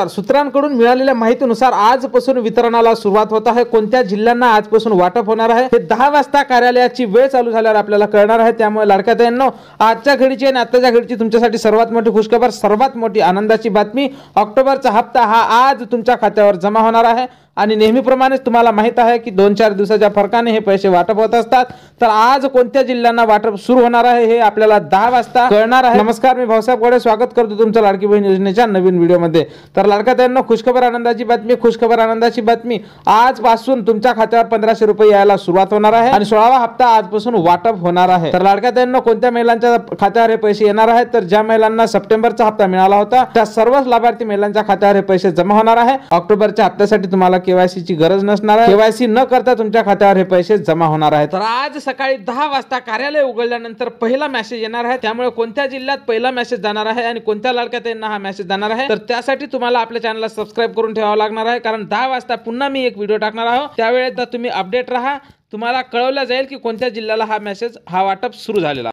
सूत्रांकडून मिळालेल्या माहितीनुसार आजपासून वितरणाला सुरुवात होत आहे। कोणत्या जिल्ह्यांना आजपासून वाटप होणार आहे हे 10 वाजता कार्यालयाची वेळ चालू झाल्यावर आपल्याला कळणार आहे। त्यामुळे लाडक्या ताईंनो, आजच्या घडीची आणि आताच्या घडीची तुमच्यासाठी सर्वात मोठी खुशखबर, सर्वात मोठी आनंदाची बातमी, ऑक्टोबरचा हप्ता हा आज तुमच्या खात्यावर जमा होणार आहे। आणि नेहमीप्रमाणेच तुम्हाला माहित आहे की 2-4 दिवसाच्या फरकाने हे पैसे वाटप होत असतात। तर आज कोणत्या जिल्ह्यांना वाटप सुरू होणार आहे हे आपल्याला 10 वाजता कळणार आहे। नमस्कार, मी भाऊसाहेब गोडे स्वागत करतो तुमचं लाडकी बहीण योजनेच्या नवीन व्हिडिओमध्ये। तर लाडक्या ताईंनो, खुशखबर आनंदाची बातमी, खुशखबर आनंदाची बातमी, आजपासून तुमच्या खात्यावर 1500 रुपये यायला सुरुवात होणार आहे आणि 16वा हप्ता आजपासून वाटप होणार आहे। तर लाडक्या ताईंनो, कोणत्या महिलांच्या खात्यावर हे पैसे येणार आहेत? तर ज्या महिलांना सप्टेंबरचा हप्ता मिळाला होता त्या सर्वच लाभार्थी महिलांच्या खात्यावर हे पैसे जमा होणार आहे। ऑक्टोबरच्या हप्त्यासाठी तुम्हाला केवायसी ची गरज नसणार आहे। केवायसी न करता तुमच्या खात्यावर हे पैसे जमा होणार आहेत। तर आज सकाळी 10 वाजता कार्यालय उघडल्यानंतर पहिला मेसेज येणार आहे। त्यामुळे कोणत्या जिल्ह्यात पहिला मेसेज जाणार आहे आणि कोणत्या लाडक्या ताईंना हा मेसेज जाणार आहे, तर त्यासाठी तुम्हाला आपल्या चॅनलला सबस्क्राइब करून ठेवावं लागणार आहे। कारण 10 वाजता पुन्हा मी एक व्हिडिओ टाकणार आहोत, त्यावेळेस तुम्ही अपडेट राहा, तुम्हाला कळवलं जाईल की कोणत्या जिल्ह्याला हा मेसेज, हा वाटप सुरू झालेला